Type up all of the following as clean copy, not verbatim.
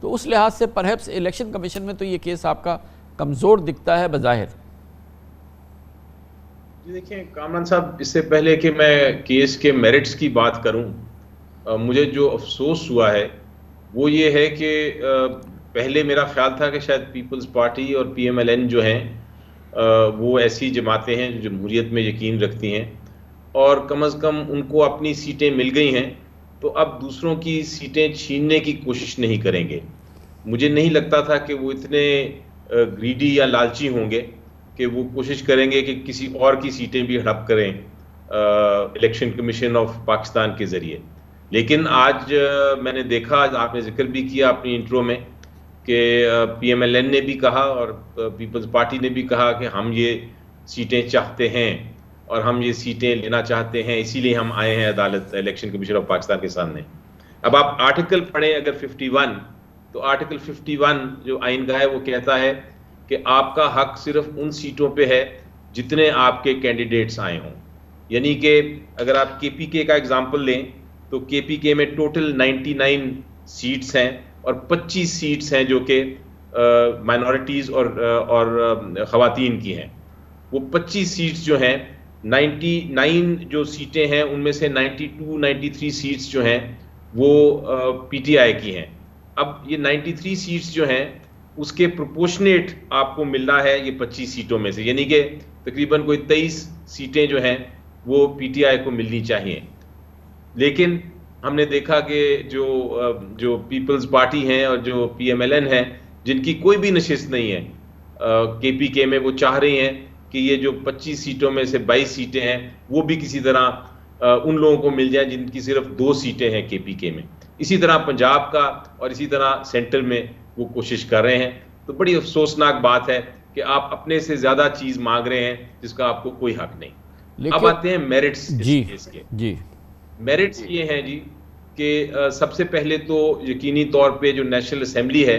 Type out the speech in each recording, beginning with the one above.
تو اس لحاظ سے پرہیپس الیکشن کمیشن میں تو یہ کیس آپ کا کمزور دکھتا ہے بظاہر. جی دیکھیں کامران صاحب، اس سے پہلے کہ میں کیس کے میرٹس کی بات کروں، مجھے جو افسوس ہوا ہے وہ یہ ہے کہ پہلے میرا خیال تھا کہ شاید پیپلز پارٹی اور پی ایم ایل این جو ہیں وہ ایسی جماعتیں ہیں جو جمہوریت میں یقین رکھتی ہیں، اور کم از کم ان کو اپنی سیٹیں مل گئی ہیں تو اب دوسروں کی سیٹیں چھیننے کی کوشش نہیں کریں گے. مجھے نہیں لگتا تھا کہ وہ اتنے گریڈی یا لالچی ہوں گے کہ وہ کوشش کریں گے کہ کسی اور کی سیٹیں بھی ہڑپ کریں الیکشن کمیشن آف پاکستان کے ذریعے. لیکن آج میں نے دیکھا، آپ نے ذکر بھی کیا اپنی انٹرو میں، کہ پی ایم ایل این نے بھی کہا اور پیپلز پارٹی نے بھی کہا کہ ہم یہ سیٹیں چاہتے ہیں اور ہم یہ سیٹیں لینا چاہتے ہیں، اسی لیے ہم آئے ہیں عدالت الیکشن کمیشن آف پاکستان کے سامنے. اب آپ آرٹیکل پڑھیں اگر 51، تو آرٹیکل 51 جو آئین کا ہے وہ کہتا ہے کہ آپ کا حق صرف ان سیٹوں پہ ہے جتنے آپ کے کینڈیڈیٹس آئے ہوں. یعنی کہ اگر آپ کے پی کے کا اگزامپل لیں تو کے پی کے میں ٹوٹل 99 سیٹس ہیں اور 25 سیٹس ہیں جو کہ مائنورٹیز اور خواتین کی ہیں. وہ 25 سیٹس جو ہیں، 99 جو سیٹیں ہیں ان میں سے 93 سیٹس جو ہیں وہ پی ٹی آئی کی ہیں. اب یہ 93 سیٹس جو ہیں اس کے پروپورشنیٹ آپ کو مل رہا ہے یہ 25 سیٹوں میں سے، یعنی کہ تقریباً کوئی 23 سیٹیں جو ہیں وہ پی ٹی آئی کو ملنی چاہیے. لیکن ہم نے دیکھا کہ جو پیپلز پارٹی ہیں اور جو پی ایم ایل این ہیں، جن کی کوئی بھی نشست نہیں ہے کے پی کے میں، وہ چاہ رہی ہیں کہ یہ جو 25 سیٹوں میں سے 22 سیٹیں ہیں وہ بھی کسی طرح ان لوگوں کو مل جائیں جن کی صرف 2 سیٹیں ہیں کے پی کے میں. اسی طرح پنجاب کا اور اسی طرح سینٹر میں وہ کوشش کر رہے ہیں. تو بڑی افسوسناک بات ہے کہ آپ اپنے سے زیادہ چیز مانگ رہے ہیں جس کا آپ کو کوئی حق نہیں. اب آتے ہیں میرٹس کیس کے. جی میرٹس یہ ہیں جی کہ سب سے پہلے تو یقینی طور پہ جو نیشنل اسمبلی ہے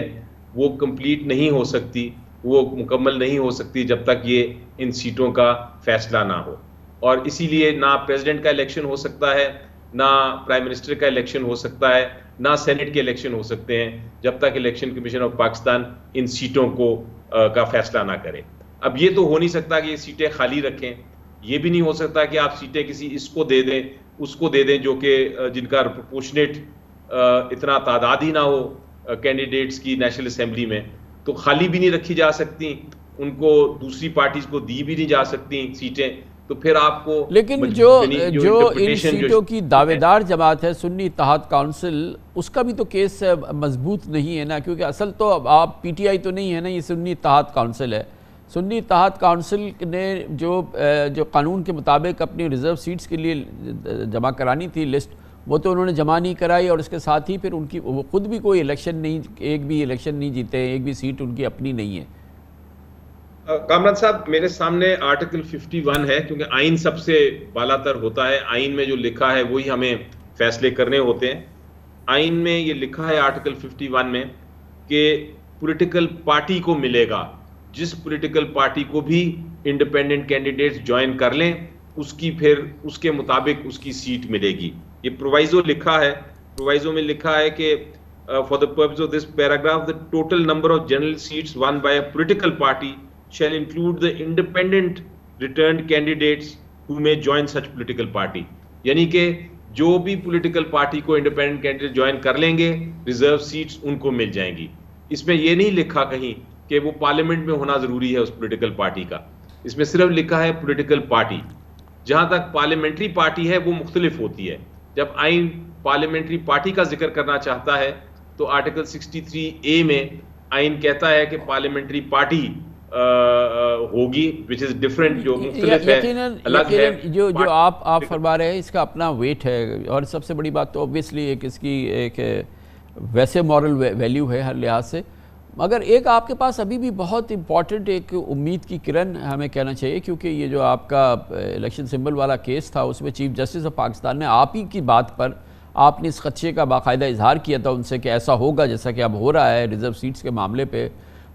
وہ کمپلیٹ نہیں ہو سکتی، وہ مکمل نہیں ہو سکتی جب تک یہ ان سیٹوں کا فیصلہ نہ ہو. اور اسی لیے نہ پریزیڈنٹ کا الیکشن ہو سکتا ہے، نہ پرائم منسٹر کا الیکشن ہو سکتا ہے، نہ سینٹ کے الیکشن ہو سکتے ہیں جب تک الیکشن کمیشن آف پاکستان ان سیٹوں کا فیصلہ نہ کرے. اب یہ تو ہو نہیں سکتا کہ یہ سیٹیں خالی رکھیں، یہ بھی نہیں ہو سکتا کہ آپ سیٹیں کسی اس کو دے دیں اس کو دے دیں جو کہ جن کا پروپورشنیٹ اتنا تعداد ہی نہ ہو کینڈیڈیٹس کی نیشنل اسمبلی میں. تو خالی بھی نہیں رکھی جا سکتی، ان کو دوسری پارٹیز کو دی بھی نہیں جا سکتی سیٹیں. تو پھر آپ کو لیکن جو ان سیٹوں کی دعوے دار جماعت ہے سنی اتحاد کونسل، اس کا بھی تو کیس مضبوط نہیں ہے نا، کیونکہ اصل تو آپ پی ٹی آئی تو نہیں ہے نا، یہ سنی اتحاد کونسل ہے. سنی اتحاد کونسل نے جو قانون کے مطابق اپنی ریزرو سیٹس کے لیے جمع کرانی تھی لسٹ، وہ تو انہوں نے جمع نہیں کرائی، اور اس کے ساتھ ہی پھر ان کی وہ خود بھی کوئی الیکشن نہیں، ایک بھی الیکشن نہیں جیتے، ایک بھی سیٹ ان کی اپنی نہیں ہے. کامران صاحب میرے سامنے آرٹیکل 51 ہے، کیونکہ آئین سب سے بالا تر ہوتا ہے. آئین میں جو لکھا ہے وہی ہمیں فیصلے کرنے ہوتے ہیں. آئین میں یہ لکھا ہے آرٹیکل 51 میں کہ پولیٹیکل پارٹی کو ملے گا، جس پولیٹیکل پارٹی کو بھی انڈیپینڈنٹ کینڈیڈیٹس جوائن کر لیں اس کی پھر اس کے مطابق اس کی سیٹ ملے گی. یہ پرووائزو لکھا ہے. پرووائزو میں لکھا ہے کہ for the purpose of this paragraph the total number of general seats won by a political party shall include the independent returned candidates who may join such political party. یعنی کہ جو بھی پولیٹیکل پارٹی کو independent candidate join کر لیں گے reserve seats ان کو مل جائیں گی. اس میں یہ نہیں لکھا کہیں کہ وہ پارلیمنٹ میں ہونا ضروری ہے اس پولیٹیکل پارٹی کا. اس میں صرف لکھا ہے پولیٹیکل پارٹی. جہاں تک پارلیمنٹری پارٹی ہے وہ مختلف ہوتی ہے. جب آئین پارلیمنٹری پارٹی کا ذکر کرنا چاہتا ہے تو آرٹیکل 63A میں آئین کہتا ہے کہ پارلیمنٹری پارٹی ہوگی which is different، جو مختلف ہے، الگ ہے. جو آپ فرما رہے ہیں اس کا اپنا ویٹ ہے، اور سب سے بڑی بات تو obviously ایک اس کی ایک ویسے مورل ویلیو ہے ہر لحاظ سے. مگر ایک آپ کے پاس ابھی بھی بہت امپورٹنٹ ایک امید کی کرن ہمیں کہنا چاہیے، کیونکہ یہ جو آپ کا الیکشن سمبل والا کیس تھا اس میں چیف جسٹس آف پاکستان نے آپ ہی کی بات پر، آپ نے اس خدشے کا باقاعدہ اظہار کیا تھا ان سے کہ ایسا ہوگا جیسا کہ اب ہو رہا ہے ریزرو سیٹس کے معاملے پہ.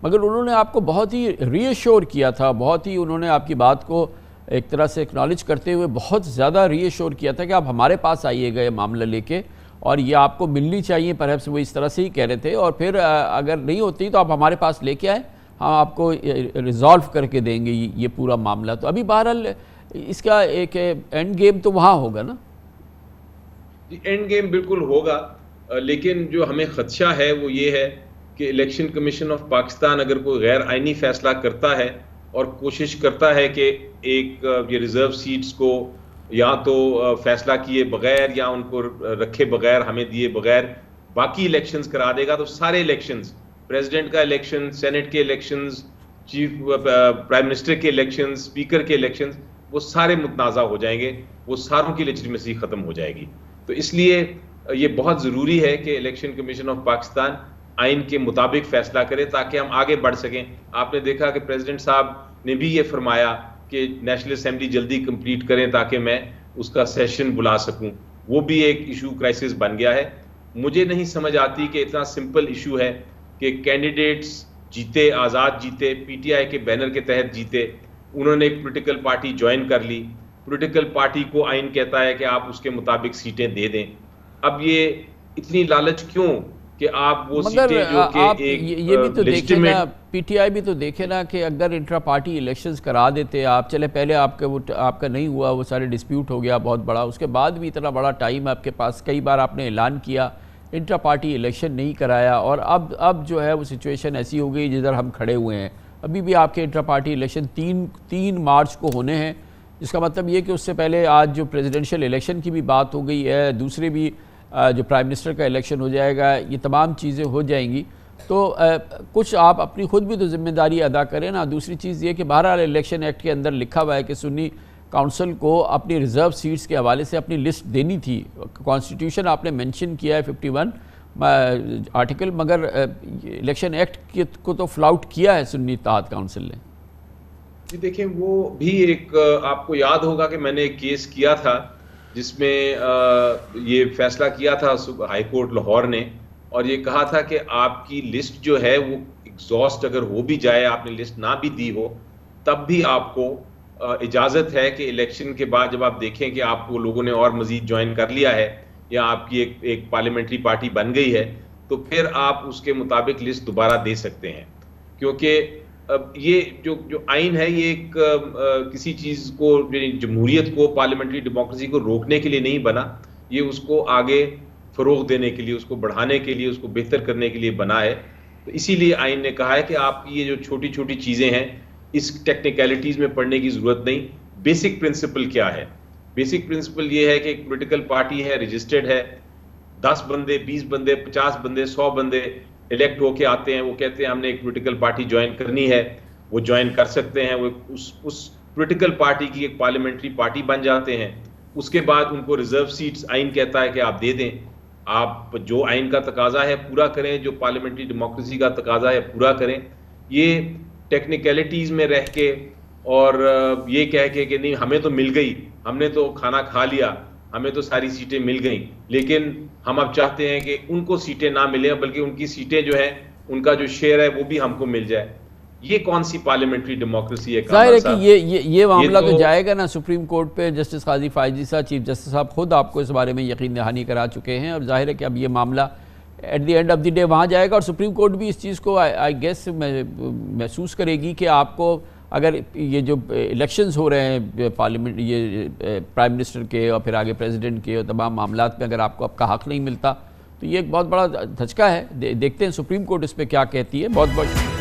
مگر انہوں نے آپ کو بہت ہی ری ایشور کیا تھا، بہت ہی انہوں نے آپ کی بات کو ایک طرح سے اکنالج کرتے ہوئے بہت زیادہ ری ایشور کیا تھا کہ آپ ہمارے پاس آئیے گا یہ معاملہ لے کے، اور یہ آپ کو ملنی چاہیے، پرہیپس وہ اس طرح سے ہی کہہ رہے تھے، اور پھر اگر نہیں ہوتی تو آپ ہمارے پاس لے کے آئیں، ہم آپ کو ریزالو کر کے دیں گے یہ پورا معاملہ. تو ابھی بہرحال اس کا ایک اینڈ گیم تو وہاں ہوگا نا؟ جی اینڈ گیم بالکل ہوگا، لیکن جو ہمیں خدشہ ہے وہ یہ ہے کہ الیکشن کمیشن آف پاکستان اگر کوئی غیر آئینی فیصلہ کرتا ہے اور کوشش کرتا ہے کہ ایک یہ ریزرو سیٹس کو یا تو فیصلہ کیے بغیر یا ان کو رکھے بغیر، ہمیں دیے بغیر باقی الیکشنز کرا دے گا، تو سارے الیکشنز، پریزیڈنٹ کا الیکشن، سینٹ کے الیکشنز، چیف پرائم منسٹر کے الیکشنز، اسپیکر کے الیکشنز، وہ سارے متنازع ہو جائیں گے، وہ ساروں کی لیجٹمیسی ختم ہو جائے گی. تو اس لیے یہ بہت ضروری ہے کہ الیکشن کمیشن آف پاکستان آئین کے مطابق فیصلہ کرے تاکہ ہم آگے بڑھ سکیں. آپ نے دیکھا کہ پریزیڈنٹ صاحب نے بھی یہ فرمایا کہ نیشنل اسمبلی جلدی کمپلیٹ کریں تاکہ میں اس کا سیشن بلا سکوں. وہ بھی ایک ایشو کرائسس بن گیا ہے. مجھے نہیں سمجھ آتی کہ اتنا سمپل ایشو ہے کہ کینڈیڈیٹس جیتے، آزاد جیتے، پی ٹی آئی کے بینر کے تحت جیتے، انہوں نے ایک پولیٹیکل پارٹی جوائن کر لی، پولیٹیکل پارٹی کو آئین کہتا ہے کہ آپ اس کے مطابق سیٹیں دے دیں. اب یہ اتنی لالچ کیوں کہ آپ وہ سیٹیں جو کہ ایک یہ بھی تو دیکھیں نا، پی ٹی آئی بھی تو دیکھے نا کہ اگر انٹرا پارٹی الیکشنز کرا دیتے آپ، چلے پہلے آپ کا نہیں ہوا، وہ سارے ڈسپیوٹ ہو گیا بہت بڑا، اس کے بعد بھی اتنا بڑا ٹائم آپ کے پاس، کئی بار آپ نے اعلان کیا، انٹرا پارٹی الیکشن نہیں کرایا، اور اب جو ہے وہ سچویشن ایسی ہو گئی جدھر ہم کھڑے ہوئے ہیں. ابھی بھی آپ کے انٹرا پارٹی الیکشن 3 مارچ کو ہونے ہیں، جس کا مطلب یہ کہ اس سے پہلے آج جو پریزیڈنشل الیکشن کی بھی بات ہو گئی ہے، دوسرے بھی جو پرائم منسٹر کا الیکشن ہو جائے گا، یہ تمام چیزیں ہو جائیں گی. تو کچھ آپ اپنی خود بھی تو ذمہ داری ادا کریں نا. دوسری چیز یہ کہ بہرحال الیکشن ایکٹ کے اندر لکھا ہوا ہے کہ سنی کونسل کو اپنی ریزرو سیٹس کے حوالے سے اپنی لسٹ دینی تھی. کانسٹیٹیوشن آپ نے مینشن کیا ہے 51 آرٹیکل، مگر الیکشن ایکٹ کو تو فلاؤٹ کیا ہے سنی اتحاد کونسل نے. جی دیکھیں، وہ بھی ایک آپ کو یاد ہوگا کہ میں نے ایک کیس کیا تھا جس میں یہ فیصلہ کیا تھا ہائی کورٹ لاہور نے، اور یہ کہا تھا کہ آپ کی لسٹ جو ہے وہ ایگزاسٹ اگر ہو بھی جائے، آپ نے لسٹ نہ بھی دی ہو، تب بھی آپ کو اجازت ہے کہ الیکشن کے بعد جب آپ دیکھیں کہ آپ کو لوگوں نے اور مزید جوائن کر لیا ہے یا آپ کی ایک پارلیمنٹری پارٹی بن گئی ہے، تو پھر آپ اس کے مطابق لسٹ دوبارہ دے سکتے ہیں. کیونکہ یہ جو آئین ہے یہ ایک کسی چیز کو، جمہوریت کو، پارلیمنٹری ڈیموکریسی کو روکنے کے لیے نہیں بنا، یہ اس کو آگے فروغ دینے کے لیے، اس کو بڑھانے کے لیے، اس کو بہتر کرنے کے لیے بنا ہے. تو اسی لیے آئین نے کہا ہے کہ آپ کی یہ جو چھوٹی چھوٹی چیزیں ہیں اس ٹیکنیکلٹیز میں پڑھنے کی ضرورت نہیں. بیسک پرنسپل کیا ہے؟ بیسک پرنسپل یہ ہے کہ ایک پولیٹیکل پارٹی ہے، رجسٹرڈ ہے، 10 بندے، 20 بندے، 50 بندے، 100 بندے الیکٹ ہو کے آتے ہیں، وہ کہتے ہیں ہم نے ایک پولیٹیکل پارٹی جوائن کرنی ہے، وہ جوائن کر سکتے ہیں، وہ اس پولیٹیکل پارٹی کی ایک پارلیمنٹری پارٹی بن جاتے ہیں. اس کے بعد ان کو ریزرو سیٹس آئین کہتا ہے کہ آپ دے دیں. آپ جو آئین کا تقاضا ہے پورا کریں، جو پارلیمنٹری ڈیموکریسی کا تقاضا ہے پورا کریں. یہ ٹیکنیکلٹیز میں رہ کے اور یہ کہہ کے کہ نہیں ہمیں تو مل گئی، ہم نے تو کھانا کھا لیا، ہمیں تو ساری سیٹیں مل گئیں، لیکن ہم اب چاہتے ہیں کہ ان کو سیٹیں نہ ملیں بلکہ ان کی سیٹیں جو ہیں ان کا جو شیئر ہے وہ بھی ہم کو مل جائے. یہ کون سی پارلیمنٹری ڈیموکریسی ہے؟ ظاہر ہے کہ یہ معاملہ تو جائے گا نا سپریم کورٹ پہ. جسٹس قاضی فائزی صاحب، چیف جسٹس صاحب خود آپ کو اس بارے میں یقین دہانی کرا چکے ہیں، اور ظاہر ہے کہ اب یہ معاملہ at the end of the day وہاں جائے گا، اور سپریم کورٹ بھی اس چیز کو آئی گیس محسوس کرے گی کہ آپ کو اگر یہ جو الیکشنز ہو رہے ہیں پارلیمنٹ، یہ پرائم منسٹر کے اور پھر آگے پریزیڈنٹ کے اور تمام معاملات میں اگر آپ کو آپ کا حق نہیں ملتا تو یہ ایک بہت بڑا دھچکا ہے. دیکھتے ہیں سپریم کورٹ اس پہ کیا کہتی ہے. بہت بہت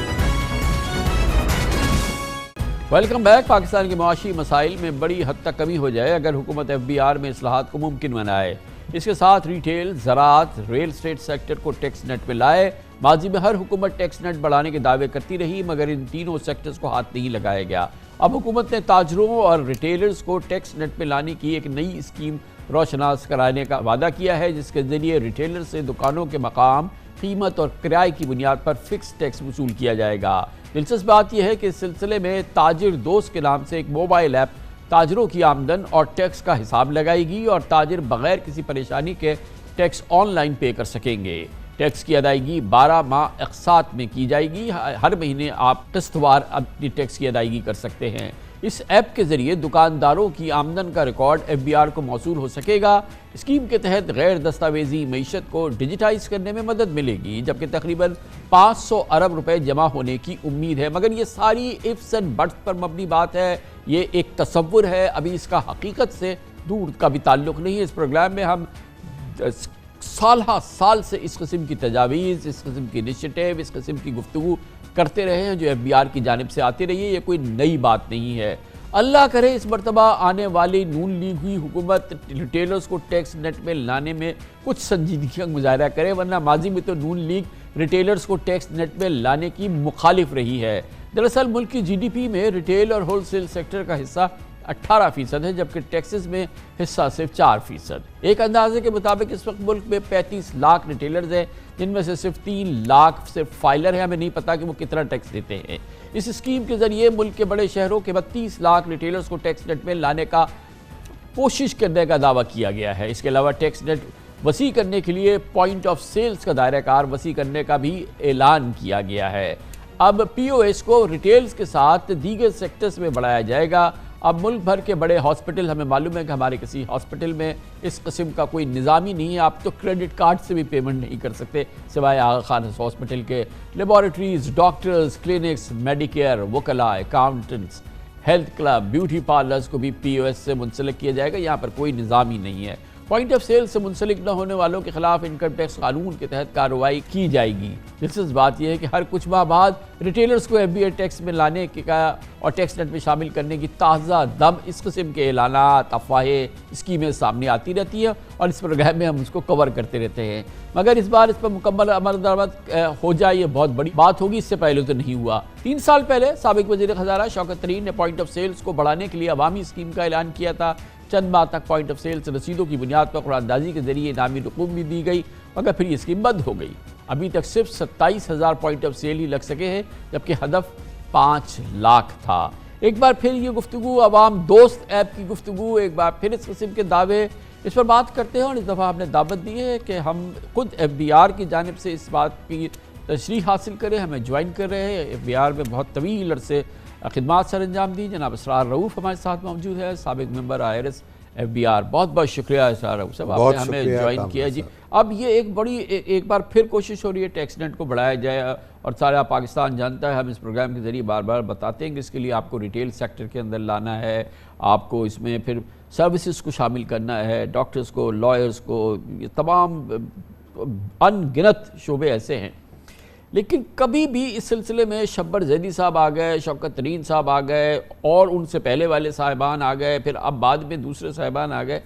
ویلکم بیک. پاکستان کے معاشی مسائل میں بڑی حد تک کمی ہو جائے اگر حکومت ایف بی آر میں اصلاحات کو ممکن بنائے. اس کے ساتھ ریٹیل، زراعت، ریل اسٹیٹ سیکٹر کو ٹیکس نیٹ پہ لائے. ماضی میں ہر حکومت ٹیکس نیٹ بڑھانے کے دعوے کرتی رہی مگر ان تینوں سیکٹرز کو ہاتھ نہیں لگایا گیا. اب حکومت نے تاجروں اور ریٹیلرز کو ٹیکس نیٹ پہ لانے کی ایک نئی اسکیم روشناس کرانے کا وعدہ کیا ہے، جس کے ذریعے ریٹیلر سے دکانوں کے مقام، قیمت اور کرائے کی بنیاد پر فکس ٹیکس وصول کیا جائے گا. دلچسپ بات یہ ہے کہ اس سلسلے میں تاجر دوست کے نام سے ایک موبائل ایپ تاجروں کی آمدن اور ٹیکس کا حساب لگائے گی اور تاجر بغیر کسی پریشانی کے ٹیکس آن لائن پے کر سکیں گے. ٹیکس کی ادائیگی 12 ماہ اقساط میں کی جائے گی. ہر مہینے آپ قسط وار اپنی ٹیکس کی ادائیگی کر سکتے ہیں. اس ایپ کے ذریعے دکانداروں کی آمدن کا ریکارڈ FBR کو موصول ہو سکے گا۔ اسکیم کے تحت غیر دستاویزی معیشت کو ڈیجیٹائز کرنے میں مدد ملے گی، جبکہ تقریباً 500 ارب روپے جمع ہونے کی امید ہے۔ مگر یہ ساری ifs and buts پر مبنی بات ہے، یہ ایک تصور ہے، ابھی اس کا حقیقت سے دور کا بھی تعلق نہیں ہے۔ اس پروگرام میں ہم سالہ سال سے اس قسم کی تجاویز، اس قسم کی انیشیٹیو، اس قسم کی گفتگو کرتے رہے ہیں جو FBR کی جانب سے آتی رہی ہے۔ یہ کوئی نئی بات نہیں ہے۔ اللہ کرے اس مرتبہ آنے والی نون لیگ ہوئی حکومت ریٹیلرز کو ٹیکس نیٹ میں لانے میں کچھ سنجیدگی کا مظاہرہ کرے، ورنہ ماضی میں تو نون لیگ ریٹیلرز کو ٹیکس نیٹ میں لانے کی مخالف رہی ہے۔ دراصل ملک کی GDP میں ریٹیل اور ہول سیل سیکٹر کا حصہ 18% ہے، جبکہ ٹیکسز میں حصہ صرف 4%۔ ایک اندازے کے مطابق اس وقت ملک میں 35 لاکھ ریٹیلرز ہیں، جن میں سے صرف 3 لاکھ صرف فائلر ہیں۔ ہمیں نہیں پتا کہ وہ کتنا ٹیکس دیتے ہیں۔ اس اسکیم کے ذریعے ملک کے بڑے شہروں کے 32 لاکھ ریٹیلرز کو ٹیکس نیٹ میں لانے کا کوشش کرنے کا دعویٰ کیا گیا ہے۔ اس کے علاوہ ٹیکس نیٹ وسیع کرنے کے لیے پوائنٹ آف سیلز کا دائرہ کار وسیع کرنے کا بھی اعلان کیا گیا ہے۔ اب POS کو ریٹیلز کے ساتھ دیگر سیکٹرز میں بڑھایا جائے گا۔ اب ملک بھر کے بڑے ہاسپٹل، ہمیں معلوم ہے کہ ہمارے کسی ہاسپٹل میں اس قسم کا کوئی نظام ہی نہیں ہے، آپ تو کریڈٹ کارڈ سے بھی پیمنٹ نہیں کر سکتے سوائے آغا خان ہاسپٹل کے۔ لیبارٹریز، ڈاکٹرز، کلینکس، میڈیکیئر، وکلاء، accountants, health club, beauty parlours کو بھی POS سے منسلک کیا جائے گا۔ یہاں پر کوئی نظام ہی نہیں ہے۔ پوائنٹ آف سیل سے منسلک نہ ہونے والوں کے خلاف انکم ٹیکس قانون کے تحت کارروائی کی جائے گی۔ دلچسپ بات یہ ہے کہ ہر کچھ ماہ بعد ریٹیلرز کو FBR ٹیکس میں لانے کا اور ٹیکس نیٹ میں شامل کرنے کی تازہ دم اس قسم کے اعلانات، افواہیں، اسکیمیں سامنے آتی رہتی ہیں اور اس پروگرام میں ہم اس کو کور کرتے رہتے ہیں۔ مگر اس بار اس پر مکمل عمل درآمد ہو جائے یہ بہت بڑی بات ہوگی، اس سے پہلے تو نہیں ہوا۔ 3 سال پہلے سابق وزیر خزانہ شوکت ترین نے پوائنٹ آف سیلز کو بڑھانے کے لیے عوامی اسکیم کا اعلان کیا تھا۔ چند ماہ تک پوائنٹ آف سیلز رسیدوں کی بنیاد پر قراردادی اندازی کے ذریعے انعامی رقوم بھی دی گئی، مگر پھر یہ اسکیم بند ہو گئی۔ ابھی تک صرف 27,000 پوائنٹ آف سیل ہی لگ سکے ہیں، جبکہ ہدف 5 لاکھ تھا۔ ایک بار پھر یہ گفتگو عوام دوست ایپ کی گفتگو، ایک بار پھر اس قسم کے دعوے اس پر بات کرتے ہیں، اور اس دفعہ ہم نے دعوت دی ہے کہ ہم خود FBR کی جانب سے اس بات کی تشریح حاصل کریں۔ ہمیں جوائن کر رہے ہیں FBR میں بہت طویل عرصے خدمات سر انجام دی جناب اسرار رؤوف ہمارے ساتھ موجود ہے، سابق ممبر IRS FBR۔ بہت بہت شکریہ اسرار رؤوف صاحب، آپ نے ہمیں جوائن کیا۔ جی اب یہ ایک بار پھر کوشش ہو رہی ہے ٹیکس نیٹ کو بڑھایا جائے، اور سارا پاکستان جانتا ہے، ہم اس پروگرام کے ذریعے بار بار بتاتے ہیں کہ اس کے لیے آپ کو ریٹیل سیکٹر کے اندر لانا ہے، آپ کو اس میں پھر سروسز کو شامل کرنا ہے، ڈاکٹرز کو، لائرز کو، یہ تمام ان گنت شعبے ایسے ہیں۔ لیکن کبھی بھی اس سلسلے میں شبر زیدی صاحب آ گئے، شوکت ترین صاحب آ گئے، اور ان سے پہلے والے صاحبان آ گئے، پھر اب بعد میں دوسرے صاحبان آ گئے،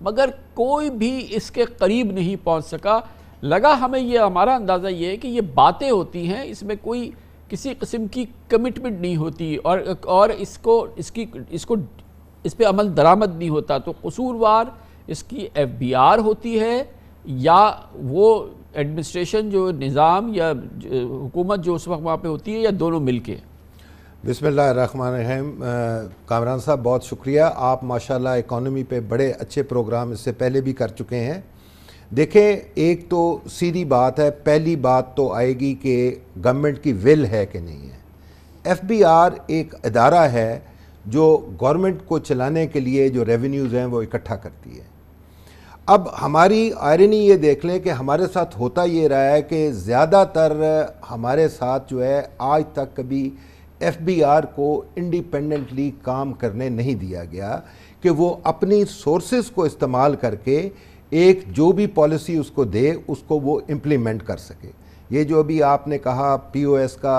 مگر کوئی بھی اس کے قریب نہیں پہنچ سکا۔ لگا ہمیں یہ، ہمارا اندازہ یہ ہے کہ یہ باتیں ہوتی ہیں، اس میں کوئی کسی قسم کی کمٹمنٹ نہیں ہوتی، اور اس پہ عمل درآمد نہیں ہوتا۔ تو قصوروار اس کی FBR ہوتی ہے یا وہ ایڈمنسٹریشن جو نظام یا حکومت جو اس وقت وہاں پہ ہوتی ہے، یا دونوں مل کے؟ بسم اللہ الرحمن الرحیم۔ کامران صاحب بہت شکریہ، آپ ماشاءاللہ اکانومی پہ بڑے اچھے پروگرام اس سے پہلے بھی کر چکے ہیں۔ دیکھیں، ایک تو سیدھی بات ہے، پہلی بات تو آئے گی کہ گورنمنٹ کی ول ہے کہ نہیں ہے۔ FBR ایک ادارہ ہے جو گورنمنٹ کو چلانے کے لیے جو ریونیوز ہیں وہ اکٹھا کرتی ہے۔ اب ہماری آئرنی یہ دیکھ لیں کہ ہمارے ساتھ ہوتا یہ رہا ہے کہ زیادہ تر ہمارے ساتھ جو ہے آج تک کبھی FBR کو انڈیپینڈنٹلی کام کرنے نہیں دیا گیا کہ وہ اپنی سورسز کو استعمال کر کے ایک جو بھی پالیسی اس کو دے اس کو وہ امپلیمنٹ کر سکے۔ یہ جو ابھی آپ نے کہا POS کا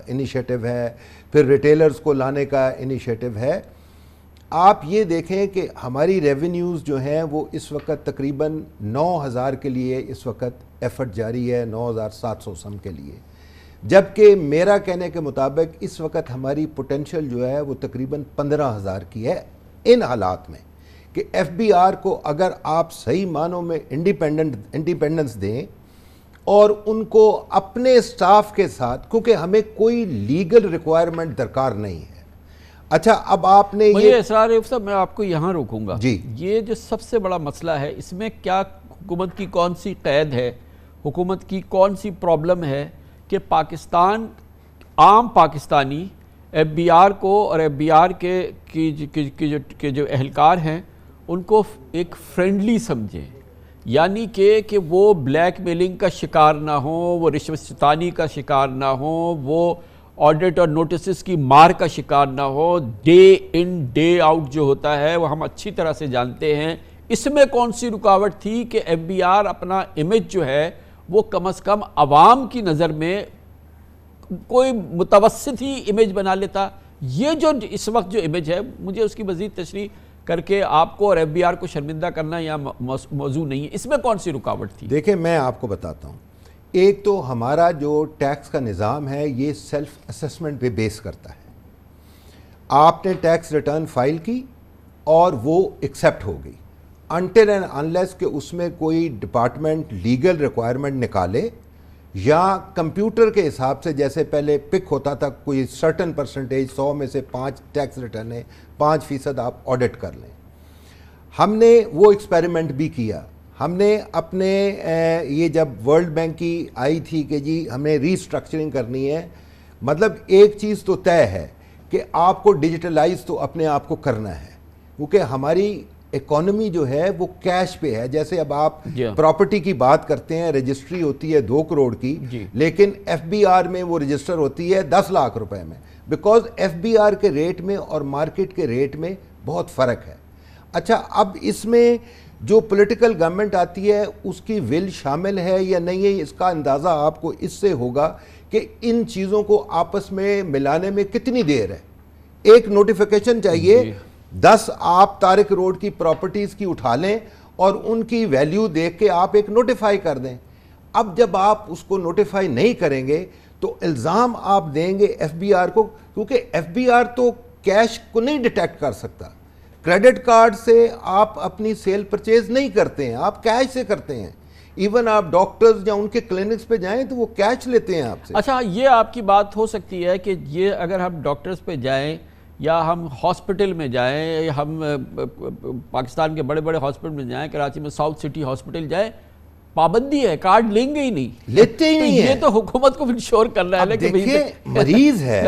انیشیٹو ہے، پھر ریٹیلرز کو لانے کا انیشیٹو ہے، آپ یہ دیکھیں کہ ہماری ریونیوز جو ہیں وہ اس وقت تقریباً 9,000 کے لیے اس وقت ایفرٹ جاری ہے، 9,700 سم کے لیے، جبکہ میرا کہنے کے مطابق اس وقت ہماری پوٹینشل جو ہے وہ تقریباً 15,000 کی ہے۔ ان حالات میں کہ FBR کو اگر آپ صحیح معنوں میں انڈیپینڈنس دیں اور ان کو اپنے سٹاف کے ساتھ، کیونکہ ہمیں کوئی لیگل ریکوائرمنٹ درکار نہیں ہے۔ اچھا، اب آپ نے یہ اسرار رؤوف صاحب، میں آپ کو یہاں روکوں گا۔ جی، یہ جو سب سے بڑا مسئلہ ہے، اس میں کیا حکومت کی کون سی قید ہے، حکومت کی کون سی پرابلم ہے کہ پاکستان، عام پاکستانی ایف بی آر کو اور ایف بی آر کے جو اہلکار ہیں ان کو ایک فرینڈلی سمجھیں، یعنی کہ وہ بلیک میلنگ کا شکار نہ ہوں، وہ رشوت ستانی کا شکار نہ ہوں، وہ آڈٹ اور نوٹسز کی مار کا شکار نہ ہو۔ ڈے ان ڈے آؤٹ جو ہوتا ہے وہ ہم اچھی طرح سے جانتے ہیں۔ اس میں کون سی رکاوٹ تھی کہ ایف بی آر اپنا امیج جو ہے وہ کم از کم عوام کی نظر میں کوئی متوسط ہی امیج بنا لیتا۔ یہ جو اس وقت جو امیج ہے، مجھے اس کی مزید تشریح کر کے آپ کو اور ایف بی آر کو شرمندہ کرنا یا موضوع نہیں ہے، اس میں کون سی رکاوٹ تھی؟ دیکھیں میں آپ کو بتاتا ہوں، ایک تو ہمارا جو ٹیکس کا نظام ہے یہ سیلف اسیسمنٹ پہ بیس کرتا ہے۔ آپ نے ٹیکس ریٹرن فائل کی اور وہ ایکسیپٹ ہو گئی، انٹل اینڈ انلیس کہ اس میں کوئی ڈپارٹمنٹ لیگل ریکوائرمنٹ نکالے یا کمپیوٹر کے حساب سے جیسے پہلے پک ہوتا تھا کوئی سرٹن پرسنٹیج، 100 میں سے 5 ٹیکس ریٹرن ہے، 5% آپ آڈٹ کر لیں۔ ہم نے وہ ایکسپیریمنٹ بھی کیا۔ ہم نے اپنے یہ جب ورلڈ بینک کی آئی تھی کہ جی ہمیں ری اسٹرکچرنگ کرنی ہے، مطلب ایک چیز تو طے ہے کہ آپ کو ڈیجیٹلائز تو اپنے آپ کو کرنا ہے، کیونکہ ہماری اکانومی جو ہے وہ کیش پہ ہے۔ جیسے اب آپ پراپرٹی کی بات کرتے ہیں، رجسٹری ہوتی ہے 2 کروڑ کی، لیکن ایف بی آر میں وہ رجسٹر ہوتی ہے 10 لاکھ روپے میں، بیکاز ایف بی آر کے ریٹ میں اور مارکیٹ کے ریٹ میں بہت فرق ہے۔ اچھا، اب اس میں جو پولیٹیکل گورنمنٹ آتی ہے اس کی ول شامل ہے یا نہیں ہے، اس کا اندازہ آپ کو اس سے ہوگا کہ ان چیزوں کو آپس میں ملانے میں کتنی دیر ہے۔ ایک نوٹیفیکیشن چاہیے، 10 آپ طارق روڈ کی پراپرٹیز کی اٹھا لیں اور ان کی ویلیو دیکھ کے آپ ایک نوٹیفائی کر دیں۔ اب جب آپ اس کو نوٹیفائی نہیں کریں گے تو الزام آپ دیں گے ایف بی آر کو، کیونکہ ایف بی آر تو کیش کو نہیں ڈیٹیکٹ کر سکتا۔ کریڈٹ کارڈ سے آپ اپنی سیل پرچیز نہیں کرتے ہیں، آپ کیش سے کرتے ہیں۔ ایون آپ ڈاکٹرز یا ان کے کلینکس پہ جائیں تو وہ کیش لیتے ہیں آپ سے۔ اچھا، یہ آپ کی بات ہو سکتی ہے کہ یہ اگر ہم ڈاکٹرز پہ جائیں یا ہم ہاسپٹل میں جائیں، یا ہم پاکستان کے بڑے بڑے ہاسپٹل میں جائیں، کراچی میں ساؤتھ سٹی ہاسپٹل جائیں، پابندی ہے، کارڈ لیں گے ہی نہیں، لیتے ہی نہیں ہیں۔ یہ تو حکومت کو انشور کرنا ہے کہ دیکھیں مریض ہے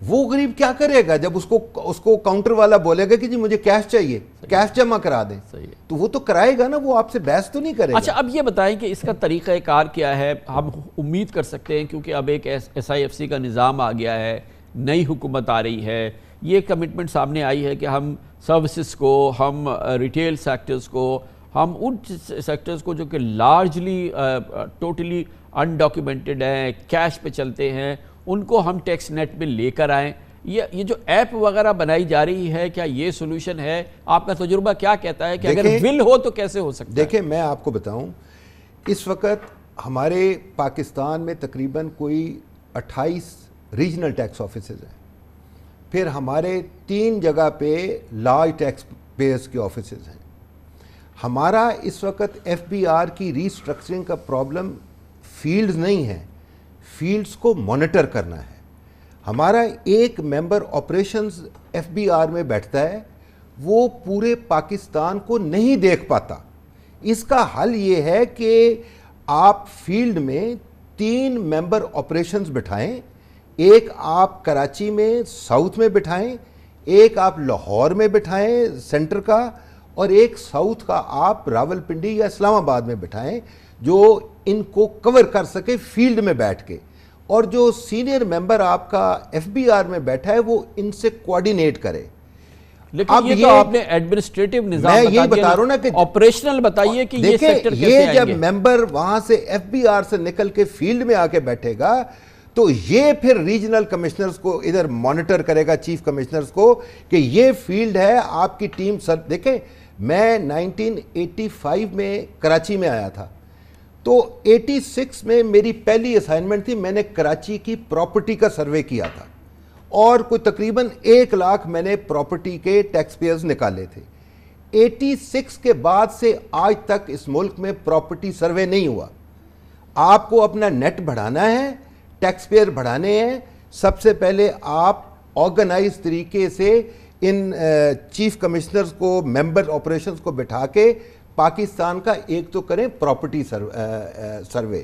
وہ غریب کیا کرے گا جب اس کو کاؤنٹر والا بولے گا کہ جی مجھے کیش چاہیے، کیش جمع کرا دیں، تو وہ تو کرائے گا نا، وہ آپ سے بحث تو نہیں کرے گا۔ اچھا، اب یہ بتائیں کہ اس کا طریقہ کار کیا ہے؟ ہم امید کر سکتے ہیں کیونکہ اب ایک ایس آئی ایف سی کا نظام آ گیا ہے، نئی حکومت آ رہی ہے، یہ کمٹمنٹ سامنے آئی ہے کہ ہم سروسز کو، ہم ریٹیل سیکٹرز کو، ہم ان سیکٹرز کو جو کہ لارجلی ٹوٹلی انڈاکیومنٹڈ ہیں، کیش پہ چلتے ہیں، ان کو ہم ٹیکس نیٹ میں لے کر آئیں۔ یہ جو ایپ وغیرہ بنائی جا رہی ہے، کیا یہ سولوشن ہے؟ آپ کا تجربہ کیا کہتا ہے کہ اگر ول ہو تو کیسے ہو سکتا ہے؟ دیکھیں میں آپ کو بتاؤں، اس وقت ہمارے پاکستان میں تقریباً کوئی 28 ریجنل ٹیکس آفیسز ہیں، پھر ہمارے 3 جگہ پہ لارج ٹیکس پیئرز کے آفیسز ہیں۔ ہمارا اس وقت ایف بی آر کی ری اسٹرکچرنگ کا پرابلم فیلڈز نہیں ہے، فیلڈز کو مانیٹر کرنا ہے۔ ہمارا ایک ممبر آپریشنز ایف بی آر میں بیٹھتا ہے، وہ پورے پاکستان کو نہیں دیکھ پاتا۔ اس کا حل یہ ہے کہ آپ فیلڈ میں 3 ممبر آپریشنز بٹھائیں، ایک آپ کراچی میں ساؤتھ میں بٹھائیں، ایک آپ لاہور میں بٹھائیں سینٹر کا، اور ایک ساؤتھ کا آپ راولپنڈی یا اسلام آباد میں بٹھائیں، جو ان کو کور کر سکے فیلڈ میں بیٹھ کے، اور جو سینئر ممبر آپ کا ایف بی آر میں بیٹھا ہے وہ ان سے کوارڈینیٹ کرے۔ لیکن یہ تو آپ نے ایڈمنسٹریٹو نظام میں یہی بتا رہا ہوں نا کہ آپریشنل بتائیے کہ یہ سیکٹر کیسے آئیں گے؟ یہ جب ممبر وہاں سے ایف بی آر سے نکل کے فیلڈ میں آ کے بیٹھے گا تو یہ پھر ریجنل کمشنرز کو ادھر مانیٹر کرے گا، چیف کمشنرز کو، کہ یہ فیلڈ ہے آپ کی ٹیم۔ دیکھیں میں 1985 میں کراچی میں آیا تھا، تو 86 میں میری پہلی اسائنمنٹ تھی، میں نے کراچی کی پراپرٹی کا سروے کیا تھا، اور کوئی تقریباً 1 لاکھ میں نے پراپرٹی کے ٹیکس پیئرز نکالے تھے۔ 86 کے بعد سے آج تک اس ملک میں پراپرٹی سروے نہیں ہوا۔ آپ کو اپنا نیٹ بڑھانا ہے، ٹیکس پیئر بڑھانے ہیں، سب سے پہلے آپ آرگنائز طریقے سے ان چیف کمشنرز کو، ممبر آپریشنز کو بٹھا کے پاکستان کا ایک تو کریں پراپرٹی سروے،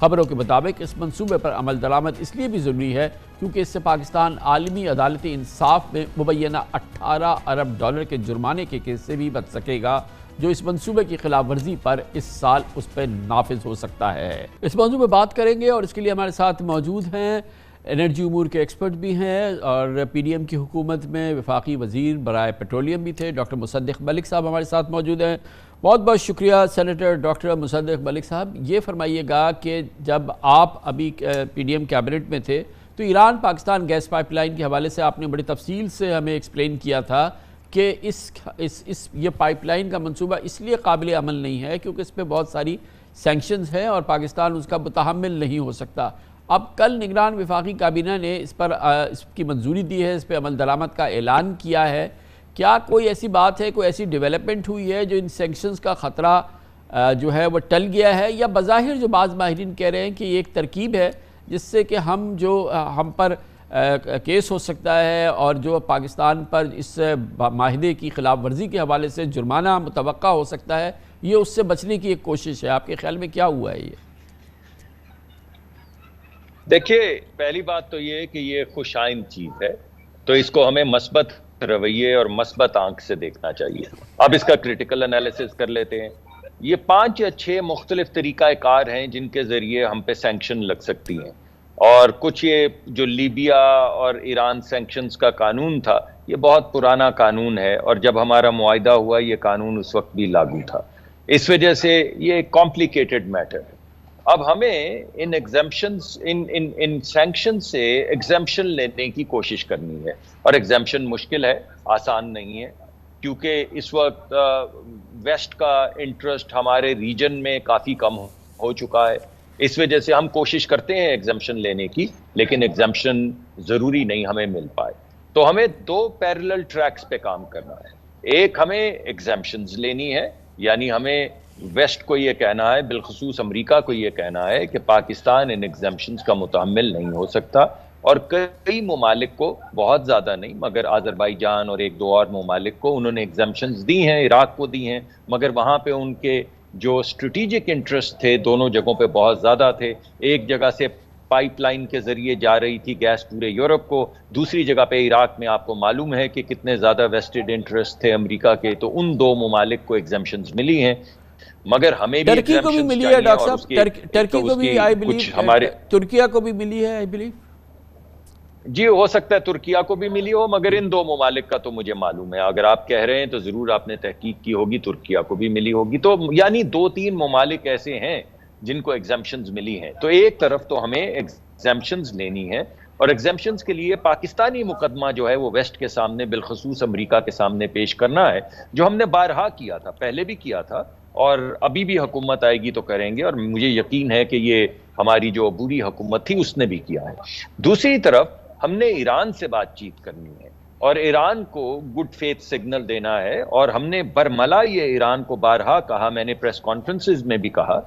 خبروں کے مطابق اس منصوبے پر عمل درآمد اس لیے بھی ضروری ہے کیونکہ اس سے پاکستان عالمی عدالتی انصاف میں مبینہ 18 ارب ڈالر کے جرمانے کے کیس سے بھی بچ سکے گا جو اس منصوبے کی خلاف ورزی پر اس سال اس پہ نافذ ہو سکتا ہے۔ اس موضوع میں بات کریں گے اور اس کے لیے ہمارے ساتھ موجود ہیں انرجی امور کے ایکسپرٹ بھی ہیں اور پی ڈی ایم کی حکومت میں وفاقی وزیر برائے پیٹرولیم بھی تھے، ڈاکٹر مصدق ملک صاحب ہمارے ساتھ موجود ہیں۔ بہت بہت شکریہ سینیٹر ڈاکٹر مصدق ملک صاحب۔ یہ فرمائیے گا کہ جب آپ ابھی پی ڈی ایم کیبنٹ میں تھے تو Iran Pakistan gas pipeline کے حوالے سے آپ نے بڑی تفصیل سے ہمیں ایکسپلین کیا تھا کہ یہ پائپ لائن کا منصوبہ اس لیے قابل عمل نہیں ہے کیونکہ اس پہ بہت ساری سینکشنز ہیں اور پاکستان اس کا متحمل نہیں ہو سکتا۔ اب کل نگران وفاقی کابینہ نے اس کی منظوری دی ہے، اس پہ عمل درآمد کا اعلان کیا ہے۔ کیا کوئی ایسی بات ہے، کوئی ایسی ڈیولپمنٹ ہوئی ہے جو ان سینکشنز کا خطرہ جو ہے وہ ٹل گیا ہے، یا بظاہر جو بعض ماہرین کہہ رہے ہیں کہ یہ ایک ترکیب ہے جس سے کہ ہم پر کیس ہو سکتا ہے اور جو پاکستان پر اس معاہدے کی خلاف ورزی کے حوالے سے جرمانہ متوقع ہو سکتا ہے، یہ اس سے بچنے کی ایک کوشش ہے؟ آپ کے خیال میں کیا ہوا ہے یہ؟ دیکھیے، پہلی بات تو یہ ہے کہ یہ خوش آئند چیز ہے تو اس کو ہمیں مثبت رویے اور مثبت آنکھ سے دیکھنا چاہیے۔ اب اس کا کریٹیکل انالیسس کر لیتے ہیں۔ یہ 5 یا 6 مختلف طریقہ کار ہیں جن کے ذریعے ہم پہ سینکشن لگ سکتی ہیں، اور کچھ یہ جو لیبیا اور ایران سینکشنز کا قانون تھا یہ بہت پرانا قانون ہے، اور جب ہمارا معاہدہ ہوا یہ قانون اس وقت بھی لاگو تھا، اس وجہ سے یہ ایک کمپلیکیٹڈ میٹر ہے۔ اب ہمیں ان سینکشن سے ایگزمپشن لینے کی کوشش کرنی ہے، اور ایگزمپشن مشکل ہے، آسان نہیں ہے، کیونکہ اس وقت ویسٹ کا انٹرسٹ ہمارے ریجن میں کافی کم ہو چکا ہے، اس وجہ سے ہم کوشش کرتے ہیں ایگزمپشن لینے کی، لیکن ایگزمپشن ضروری نہیں ہمیں مل پائے۔ تو ہمیں 2 پیرلل ٹریکس پہ کام کرنا ہے۔ ایک، ہمیں ایگزمپشنز لینی ہے، یعنی ہمیں ویسٹ کو یہ کہنا ہے، بالخصوص امریکہ کو یہ کہنا ہے کہ پاکستان ان ایگزمپشنز کا متحمل نہیں ہو سکتا، اور کئی ممالک کو، بہت زیادہ نہیں مگر آذربائیجان اور 1-2 اور ممالک کو انہوں نے ایگزمپشنز دی ہیں، عراق کو دی ہیں، مگر وہاں پہ ان کے جو اسٹریٹجک انٹرسٹ تھے دونوں جگہوں پہ بہت زیادہ تھے۔ ایک جگہ سے پائپ لائن کے ذریعے جا رہی تھی گیس پورے یورپ کو، دوسری جگہ پہ عراق میں آپ کو معلوم ہے کہ کتنے زیادہ ویسٹڈ انٹرسٹ تھے امریکہ کے، تو ان 2 ممالک کو ایگزمپشنز ملی ہیں، مگر ہمیں بھی ترکی کو بھی ملی ہے ڈاکٹر صاحب، ترکی کو بھی آئی بلیو، ترکیہ کو بھی ملی ہے آئی بلیو۔ جی ہو سکتا ہے ترکیہ کو بھی ملی ہو، مگر ان 2 ممالک کا تو مجھے معلوم ہے، اگر آپ کہہ رہے ہیں تو ضرور آپ نے تحقیق کی ہوگی، ترکیہ کو بھی ملی ہوگی، تو یعنی 2-3 ممالک ایسے ہیں جن کو ایگزمپشنز ملی ہیں۔ تو ایک طرف تو ہمیں ایگزمپشنز لینی ہے، اور ایگزمپشنز کے لیے پاکستانی مقدمہ جو ہے وہ ویسٹ کے سامنے، بالخصوص امریکہ کے سامنے پیش کرنا ہے، جو ہم نے بارہا کیا تھا، پہلے بھی کیا تھا اور ابھی بھی حکومت آئے گی تو کریں گے، اور مجھے یقین ہے کہ یہ ہماری جو عبوری حکومت تھی اس نے بھی کیا ہے۔ دوسری طرف ہم نے ایران سے بات چیت کرنی ہے اور ایران کو گڈ فیتھ سگنل دینا ہے، اور ہم نے برملا یہ ایران کو بارہا کہا، میں نے پریس کانفرنسز میں بھی کہا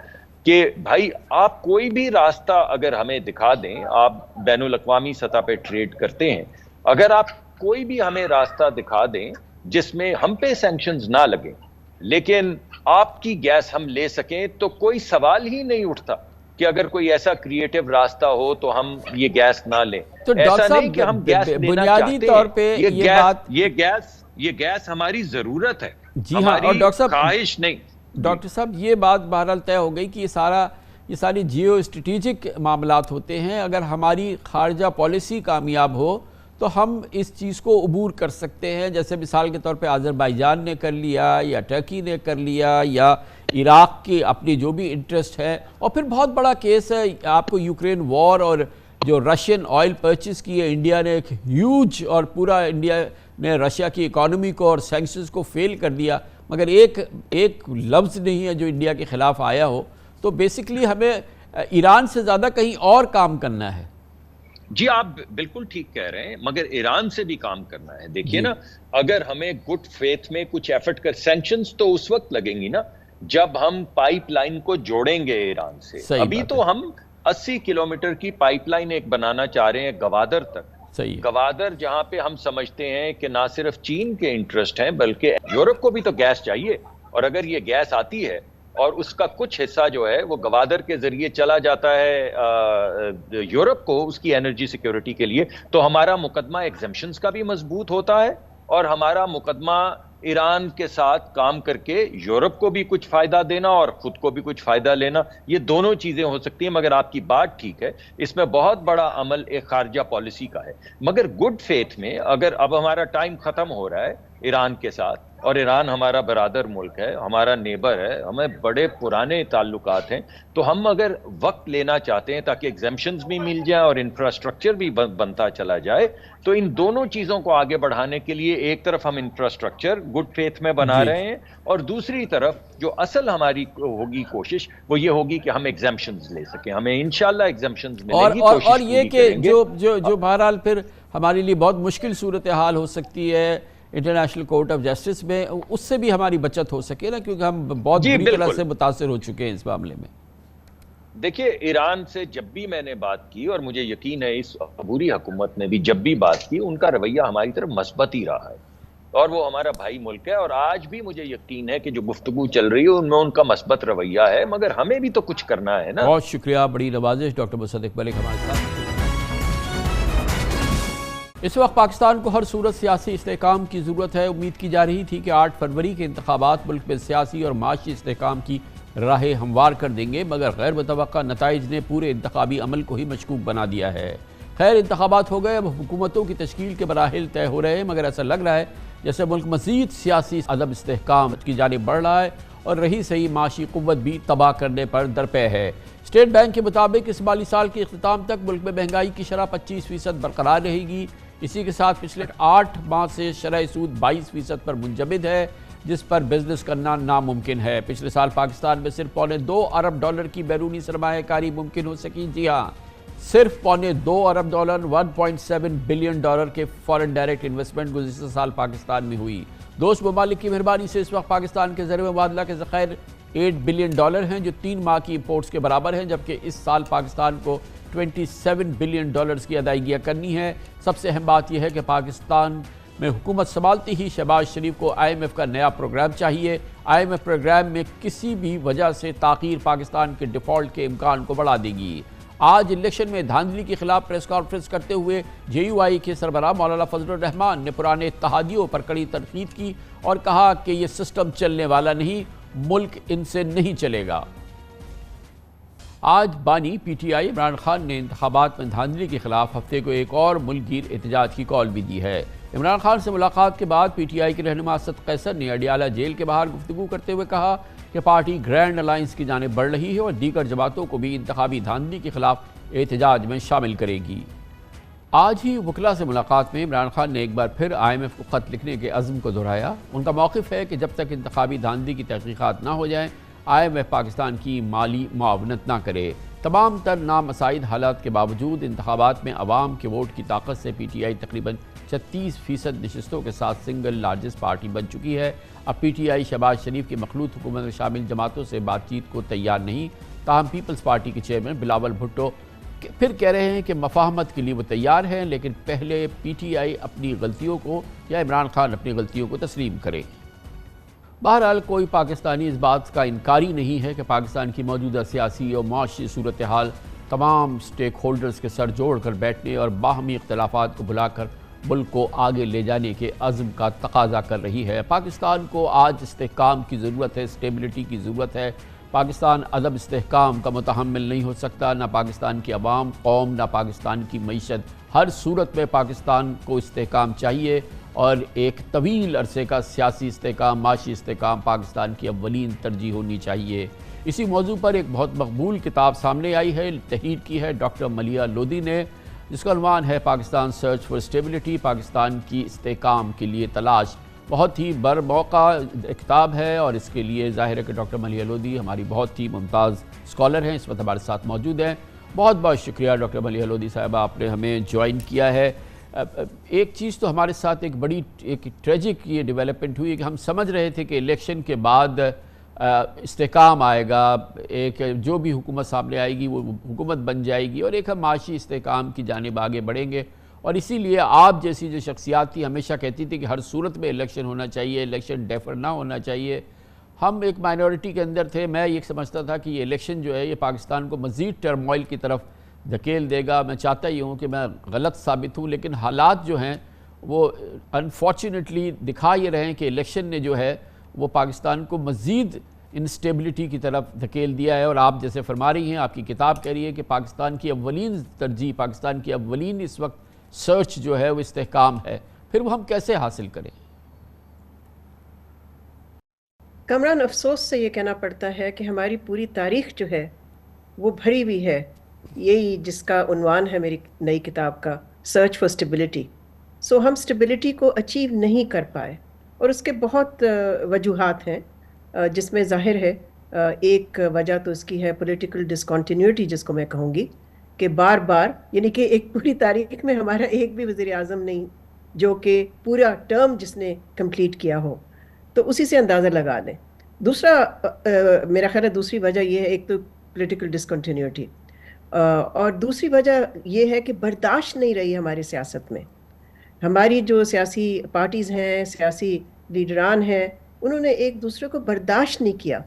کہ بھائی آپ کوئی بھی راستہ اگر ہمیں دکھا دیں، آپ بین الاقوامی سطح پہ ٹریڈ کرتے ہیں، اگر آپ کوئی بھی ہمیں راستہ دکھا دیں جس میں ہم پہ سینکشنز نہ لگیں لیکن آپ کی گیس ہم لے سکیں، تو کوئی سوال ہی نہیں اٹھتا کہ اگر کوئی ایسا کریٹو راستہ ہو تو ہم یہ گیس نہ لیں۔ تو ایسا نہیں کہ ہم گیس لینا بنیادی چاہتے طور پہ یہ گیس ہماری ضرورت ہے، جی ہاں، اور ڈاکٹر صاحب خواہش نہیں۔ ڈاکٹر صاحب یہ بات بہرحال طے ہو گئی کہ یہ ساری جیو اسٹریٹجک معاملات ہوتے ہیں، اگر ہماری خارجہ پالیسی کامیاب ہو تو ہم اس چیز کو عبور کر سکتے ہیں، جیسے مثال کے طور پہ آذربائیجان نے کر لیا یا ٹرکی نے کر لیا یا عراق کی اپنی جو بھی انٹرسٹ ہے، اور پھر بہت بڑا کیس ہے آپ کو یوکرین وار اور جو رشین آئل پرچیز کی ہے انڈیا نے، ایک ہیوج، اور پورا انڈیا نے رشیا کی اکانومی کو اور سینکشنز کو فیل کر دیا، مگر ایک لفظ نہیں ہے جو انڈیا کے خلاف آیا ہو۔ تو بیسکلی ہمیں ایران سے زیادہ کہیں اور کام کرنا ہے۔ جی آپ بالکل ٹھیک کہہ رہے ہیں، مگر ایران سے بھی کام کرنا ہے۔ دیکھیے نا، اگر ہمیں گڈ فیتھ میں کچھ ایفرٹ کر، سینکشنز تو اس وقت لگیں گی نا جب ہم پائپ لائن کو جوڑیں گے ایران سے۔ ابھی تو ہم 80 کلومیٹر کی پائپ لائن ایک بنانا چاہ رہے ہیں گوادر تک، گوادر جہاں پہ ہم سمجھتے ہیں کہ نہ صرف چین کے انٹرسٹ ہیں بلکہ یورپ کو بھی تو گیس چاہیے، اور اگر یہ گیس آتی ہے اور اس کا کچھ حصہ جو ہے وہ گوادر کے ذریعے چلا جاتا ہے یورپ کو اس کی انرجی سیکیورٹی کے لیے، تو ہمارا مقدمہ ایگزمپشنز کا بھی مضبوط ہوتا ہے، اور ہمارا مقدمہ ایران کے ساتھ کام کر کے یورپ کو بھی کچھ فائدہ دینا اور خود کو بھی کچھ فائدہ لینا، یہ دونوں چیزیں ہو سکتی ہیں۔ مگر آپ کی بات ٹھیک ہے، اس میں بہت بڑا عمل ایک خارجہ پالیسی کا ہے، مگر گڈ فیتھ میں اگر اب ہمارا ٹائم ختم ہو رہا ہے ایران کے ساتھ، اور ایران ہمارا برادر ملک ہے، ہمارا نیبر ہے، ہمیں بڑے پرانے تعلقات ہیں، تو ہم اگر وقت لینا چاہتے ہیں تاکہ ایگزمپشنز بھی مل جائیں اور انفراسٹرکچر بھی بنتا چلا جائے، تو ان دونوں چیزوں کو آگے بڑھانے کے لیے ایک طرف ہم انفراسٹرکچر گڈ فیتھ میں بنا رہے ہیں، اور دوسری طرف جو اصل ہماری ہوگی کوشش وہ یہ ہوگی کہ ہم ایگزمپشنز لے سکیں، ہمیں انشاءاللہ ایگزمپشنز ملیں گی، کوشش اور یہ کہ کریں گے۔ جو بہرحال پھر ہمارے لیے بہت مشکل صورتحال ہو سکتی ہے انٹرنیشنل کورٹ آف جسٹس میں، اس سے بھی ہماری بچت ہو سکے نا، کیونکہ ہم بہت بری طرح سے متاثر ہو چکے ہیں اس معاملے میں۔ دیکھیے، ایران سے جب بھی میں نے بات کی، اور مجھے یقین ہے اس عبوری حکومت نے بھی جب بھی بات کی، ان کا رویہ ہماری طرف مثبت ہی رہا ہے، اور وہ ہمارا بھائی ملک ہے، اور آج بھی مجھے یقین ہے کہ جو گفتگو چل رہی ہے ان میں ان کا مثبت رویہ ہے، مگر ہمیں بھی تو کچھ کرنا ہے نا۔ بہت شکریہ، بڑی نوازش ڈاکٹر مصدق ملک ہمارے ساتھ۔ اس وقت پاکستان کو ہر صورت سیاسی استحکام کی ضرورت ہے۔ امید کی جا رہی تھی کہ 8 فروری کے انتخابات ملک میں سیاسی اور معاشی استحکام کی راہ ہموار کر دیں گے، مگر غیر متوقع نتائج نے پورے انتخابی عمل کو ہی مشکوک بنا دیا ہے۔ خیر، انتخابات ہو گئے، اب حکومتوں کی تشکیل کے مراحل طے ہو رہے ہیں، مگر ایسا لگ رہا ہے جیسے ملک مزید سیاسی عدم استحکام کی جانب بڑھ رہا ہے، اور رہی صحیح معاشی قوت بھی تباہ کرنے پر درپے ہے۔ اسٹیٹ بینک کے مطابق اس مالی سال کے اختتام تک ملک میں مہنگائی کی شرح 25% برقرار رہے گی۔ اسی کے ساتھ پچھلے 8 ماہ سے شرح سود 22% پر منجمد ہے، جس پر بزنس کرنا ناممکن ہے۔ پچھلے سال پاکستان میں صرف $2.25 ارب کی بیرونی سرمایہ کاری ممکن ہو سکی۔ جی ہاں، صرف $2.25 ارب $1.7 بلین کے فارن ڈائریکٹ انویسٹمنٹ گزشتہ سال پاکستان میں ہوئی۔ دوست ممالک کی مہربانی سے اس وقت پاکستان کے زر مبادلہ کے ذخائر $8 بلین ہیں، جو 3 ماہ کی امپورٹس کے برابر ہیں، جبکہ اس سال پاکستان کو $27 بلین کی ادائیگیاں کرنی ہے۔ سب سے اہم بات یہ ہے کہ پاکستان میں حکومت سنبھالتی ہی شہباز شریف کو IMF کا نیا پروگرام چاہیے۔ IMF پروگرام میں کسی بھی وجہ سے تاخیر پاکستان کے ڈیفالٹ کے امکان کو بڑھا دے گی۔ آج الیکشن میں دھاندلی کے خلاف پریس کانفرنس کرتے ہوئے JUI کے سربراہ مولانا فضل الرحمان نے پرانے اتحادیوں پر کڑی تنقید کی اور کہا کہ یہ سسٹم چلنے والا نہیں، ملک ان سے نہیں چلے گا۔ آج بانی PTI عمران خان نے انتخابات میں دھاندلی کے خلاف ہفتے کو ایک اور ملک گیر احتجاج کی کال بھی دی ہے۔ عمران خان سے ملاقات کے بعد PTI کے رہنما اسد قیصر نے اڈیالہ جیل کے باہر گفتگو کرتے ہوئے کہا کہ پارٹی گرینڈ الائنس کی جانب بڑھ رہی ہے اور دیگر جماعتوں کو بھی انتخابی دھاندلی کے خلاف احتجاج میں شامل کرے گی۔ آج ہی وکلاء سے ملاقات میں عمران خان نے ایک بار پھر IMF کو خط لکھنے کے عزم کو دہرایا۔ ان کا موقف ہے کہ جب تک انتخابی دھاندلی کی تحقیقات نہ ہو جائیں، IMF پاکستان کی مالی معاونت نہ کرے۔ تمام تر نامساعد حالات کے باوجود انتخابات میں عوام کے ووٹ کی طاقت سے PTI تقریباً 36% نشستوں کے ساتھ سنگل لارجسٹ پارٹی بن چکی ہے۔ اب PTI شہباز شریف کی مخلوط حکومت میں شامل جماعتوں سے بات چیت کو تیار نہیں، تاہم پیپلز پارٹی کے چیئرمین بلاول بھٹو پھر کہہ رہے ہیں کہ مفاہمت کے لیے وہ تیار ہیں، لیکن پہلے PTI اپنی غلطیوں کو یا عمران خان اپنی غلطیوں کو تسلیم کرے۔ بہرحال کوئی پاکستانی اس بات کا انکاری نہیں ہے کہ پاکستان کی موجودہ سیاسی اور معاشی صورتحال تمام سٹیک ہولڈرز کے سر جوڑ کر بیٹھنے اور باہمی اختلافات کو بھلا کر ملک کو آگے لے جانے کے عزم کا تقاضا کر رہی ہے۔ پاکستان کو آج استحکام کی ضرورت ہے، اسٹیبلٹی کی ضرورت ہے۔ پاکستان عدم استحکام کا متحمل نہیں ہو سکتا، نہ پاکستان کی عوام، قوم، نہ پاکستان کی معیشت۔ ہر صورت میں پاکستان کو استحکام چاہیے، اور ایک طویل عرصے کا سیاسی استحکام، معاشی استحکام پاکستان کی اولین ترجیح ہونی چاہیے۔ اسی موضوع پر ایک بہت مقبول کتاب سامنے آئی ہے، تحریر کی ہے ڈاکٹر ملیحہ لودھی نے، جس کا عنوان ہے Pakistan search for stability, Pakistan کی استحکام کے لیے تلاش۔ بہت ہی برموقع کتاب ہے، اور اس کے لیے ظاہر ہے کہ ڈاکٹر ملیحہ لودھی ہماری بہت ہی ممتاز اسکالر ہیں، اس وقت ہمارے ساتھ موجود ہیں۔ بہت بہت شکریہ ڈاکٹر ملیحہ لودھی صاحبہ، آپ نے ہمیں جوائن کیا ہے۔ ایک چیز تو ہمارے ساتھ ایک بڑی ایک ٹریجک یہ ڈیولپمنٹ ہوئی کہ ہم سمجھ رہے تھے کہ الیکشن کے بعد استحکام آئے گا، ایک جو بھی حکومت سامنے آئے گی وہ حکومت بن جائے گی، اور ایک ہم معاشی استحکام کی جانب آگے بڑھیں گے۔ اور اسی لیے آپ جیسی جو شخصیات تھی ہمیشہ کہتی تھی کہ ہر صورت میں الیکشن ہونا چاہیے، الیکشن ڈیفر نہ ہونا چاہیے۔ ہم ایک مائنورٹی کے اندر تھے. میں یہ سمجھتا تھا کہ یہ الیکشن جو ہے یہ پاکستان کو مزید ٹرموائل کی طرف دھکیل دے گا. میں چاہتا ہی ہوں کہ میں غلط ثابت ہوں, لیکن حالات جو ہیں وہ انفارچونیٹلی دکھا یہ رہے ہیں کہ الیکشن نے جو ہے وہ پاکستان کو مزید انسٹیبلٹی کی طرف دھکیل دیا ہے. اور آپ جیسے فرما رہی ہیں, آپ کی کتاب کہہ رہی ہے کہ پاکستان کی اولین ترجیح, پاکستان کی اولین اس وقت سرچ جو ہے وہ استحکام ہے. پھر وہ ہم کیسے حاصل کریں؟ کامران, افسوس سے یہ کہنا پڑتا ہے کہ ہماری پوری تاریخ جو ہے وہ بھری ہوئی ہے, یہی جس کا عنوان ہے میری نئی کتاب کا, سرچ فار اسٹیبلٹی. سو ہم اسٹیبلٹی کو اچیو نہیں کر پائے, اور اس کے بہت وجوہات ہیں, جس میں ظاہر ہے ایک وجہ تو اس کی ہے پولیٹیکل ڈسکنٹینیوٹی, جس کو میں کہوں گی کہ بار بار, یعنی کہ ایک پوری تاریخ میں ہمارا ایک بھی وزیر اعظم نہیں جو کہ پورا ٹرم جس نے کمپلیٹ کیا ہو, تو اسی سے اندازہ لگا لیں. دوسرا میرا خیال ہے دوسری وجہ یہ ہے, ایک تو پولیٹیکل ڈسکنٹینیوٹی, اور دوسری وجہ یہ ہے کہ برداشت نہیں رہی ہماری سیاست میں. ہماری جو سیاسی پارٹیز ہیں, سیاسی لیڈران ہیں, انہوں نے ایک دوسرے کو برداشت نہیں کیا.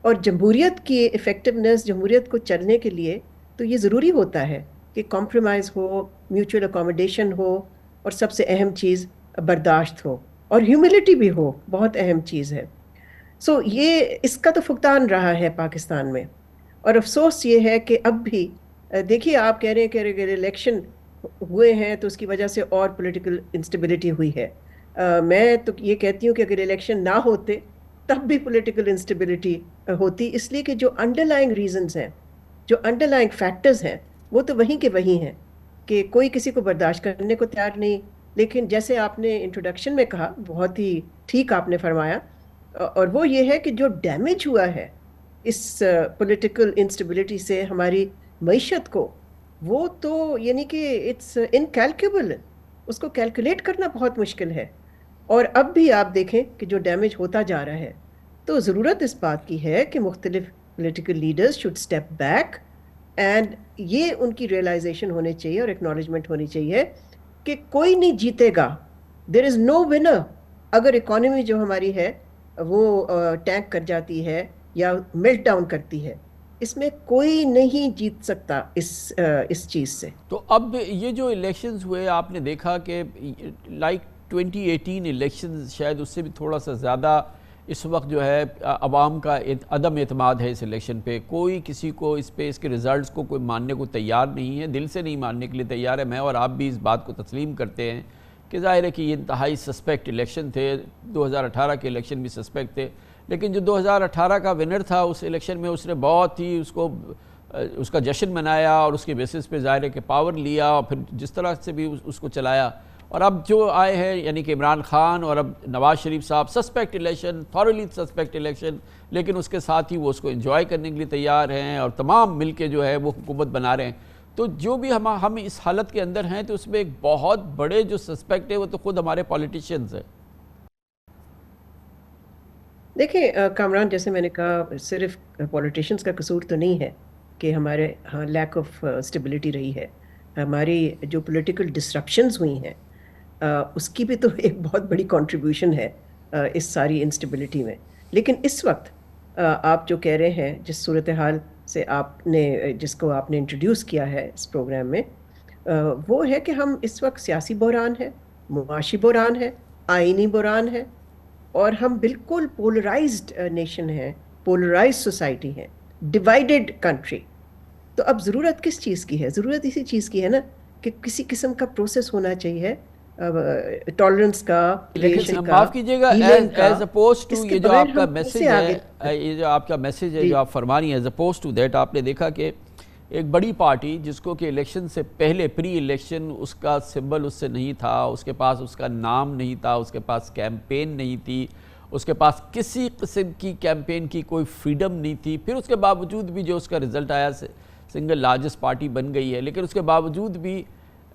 اور جمہوریت کی ایفیکٹونیس, جمہوریت کو چلنے کے لیے تو یہ ضروری ہوتا ہے کہ کمپرومائز ہو, میوچل اکوموڈیشن ہو, اور سب سے اہم چیز برداشت ہو, اور ہیوملٹی بھی ہو, بہت اہم چیز ہے. سو یہ اس کا تو فقدان رہا ہے پاکستان میں. اور افسوس یہ ہے کہ اب بھی دیکھیے, آپ کہہ رہے ہیں کہ اگر الیکشن ہوئے ہیں تو اس کی وجہ سے اور پولیٹیکل انسٹیبلٹی ہوئی ہے. میں تو یہ کہتی ہوں کہ اگر الیکشن نہ ہوتے تب بھی پولیٹیکل انسٹیبلٹی ہوتی, اس لیے کہ جو انڈر لائنگ ریزنز ہیں, جو انڈر لائنگ فیکٹرز ہیں, وہ تو وہیں کے وہیں ہیں کہ کوئی کسی کو برداشت کرنے کو تیار نہیں. لیکن جیسے آپ نے انٹروڈکشن میں کہا, بہت ہی ٹھیک آپ نے فرمایا, اور وہ یہ ہے کہ جو ڈیمیج ہوا ہے اس پولیٹیکل انسٹیبلٹی سے ہماری معیشت کو, وہ تو یعنی کہ اٹس انکیلکیبل, اس کو کیلکولیٹ کرنا بہت مشکل ہے. اور اب بھی آپ دیکھیں کہ جو ڈیمیج ہوتا جا رہا ہے, تو ضرورت اس بات کی ہے کہ مختلف political leaders should step back, and یہ ان کی ریئلائزیشن ہونی چاہیے اور ایکنالجمنٹ ہونی چاہیے کہ کوئی نہیں جیتے گا. دیر از نو ونر. اگر اکانومی جو ہماری ہے وہ ٹینک کر جاتی ہے یا میلٹ ڈاؤن کرتی ہے, اس میں کوئی نہیں جیت سکتا اس چیز سے. تو اب یہ جو الیکشنز ہوئے, آپ نے دیکھا کہ لائک 2018 الیکشنز, شاید اس سے بھی تھوڑا سا زیادہ اس وقت جو ہے عوام کا عدم اعتماد ہے اس الیکشن پہ. کوئی کسی کو اس پہ, اس کے ریزلٹس کو کوئی ماننے کو تیار نہیں ہے, دل سے نہیں ماننے کے لیے تیار ہے. میں اور آپ بھی اس بات کو تسلیم کرتے ہیں کہ ظاہر ہے کہ یہ انتہائی سسپیکٹ الیکشن تھے. 2018 کے الیکشن بھی سسپیکٹ تھے, لیکن جو 2018 کا ونر تھا اس الیکشن میں, اس نے بہت ہی اس کا جشن منایا, اور اس کے بیسس پہ ظاہر ہے کہ پاور لیا, اور پھر جس طرح سے بھی اس کو چلایا. اور اب جو آئے ہیں یعنی کہ عمران خان اور اب نواز شریف صاحب, suspect election, thoroughly suspect election, لیکن اس کے ساتھ ہی وہ اس کو انجوائے کرنے کے لیے تیار ہیں, اور تمام مل کے جو ہے وہ حکومت بنا رہے ہیں. تو جو بھی ہم اس حالت کے اندر ہیں, تو اس میں ایک بہت بڑے جو سسپیکٹ ہے وہ تو خود ہمارے پولیٹیشینز ہیں. دیکھیں کامران, جیسے میں نے کہا, صرف پولیٹیشینز کا قصور تو نہیں ہے کہ ہمارے ہاں لیک آف اسٹیبلٹی رہی ہے. ہماری جو پولیٹیکل ڈسرپشنز ہوئی ہیں, اس کی بھی تو ایک بہت بڑی کنٹریبیوشن ہے اس ساری انسٹیبلٹی میں. لیکن اس وقت آپ جو کہہ رہے ہیں, جس صورتحال سے آپ نے, جس کو آپ نے انٹروڈیوس کیا ہے اس پروگرام میں, وہ ہے کہ ہم اس وقت سیاسی بحران ہے, معاشی بحران ہے, آئینی بحران ہے, اور ہم بالکل پولرائزڈ نیشن ہیں, پولرائزڈ سوسائٹی ہیں, ڈیوائیڈڈ کنٹری. تو اب ضرورت کس چیز کی ہے؟ ضرورت اسی چیز کی ہے نا کہ کسی قسم کا پروسیس ہونا چاہیے, ٹالرنس کا, لیکن معاف کیجیے گا, ایز اپوز ٹو یہ جو آپ کا میسج ہے, یہ جو آپ کا میسج ہے جو آپ فرما رہی ہیں, ایز اپوز ٹو دیٹ آپ نے دیکھا کہ ایک بڑی پارٹی جس کو کہ الیکشن سے پہلے, پری الیکشن, اس کا سمبل اس سے نہیں تھا, اس کے پاس اس کا نام نہیں تھا, اس کے پاس کیمپین نہیں تھی, اس کے پاس کسی قسم کی کیمپین کی کوئی فریڈم نہیں تھی, پھر اس کے باوجود بھی جو اس کا رزلٹ آیا, سنگل لارجسٹ پارٹی بن گئی ہے, لیکن اس کے باوجود بھی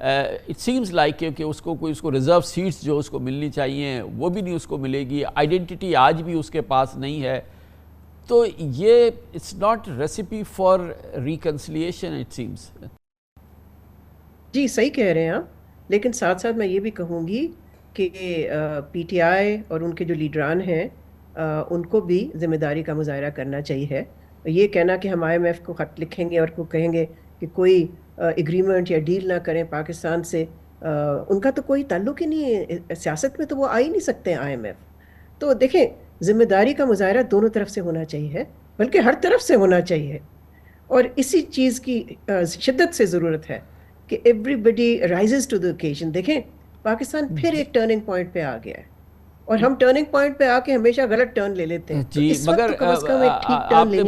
اٹ سیمز لائک کہ اس کو ریزرو سیٹس جو اس کو ملنی چاہیے وہ بھی نہیں اس کو ملے گی, آئیڈینٹی آج بھی اس کے پاس نہیں ہے. تو یہ it's not recipe for reconciliation it seems. جی صحیح کہہ رہے ہیں آپ, لیکن ساتھ ساتھ میں یہ بھی کہوں گی کہ پی ٹی آئی اور ان کے جو لیڈران ہیں ان کو بھی ذمہ داری کا مظاہرہ کرنا چاہیے. یہ کہنا کہ ہم IMF کو خط لکھیں گے اور کو کہیں گے کہ کوئی ایگریمنٹ یا ڈیل نہ کریں پاکستان سے, ان کا تو کوئی تعلق ہی نہیں ہے, سیاست میں تو وہ آ ہی نہیں سکتے IMF. تو دیکھیں, ذمہ داری کا مظاہرہ دونوں طرف سے ہونا چاہیے, بلکہ ہر طرف سے ہونا چاہیے, اور اسی چیز کی شدت سے ضرورت ہے کہ everybody rises to the occasion. دیکھیں, پاکستان پھر ایک ٹرننگ پوائنٹ پہ آ گیا ہے, اور ہم ٹرننگ پوائنٹ پہ آ کے ہمیشہ غلط ٹرن لے لیتے ہیں. جی, مگر آپ نے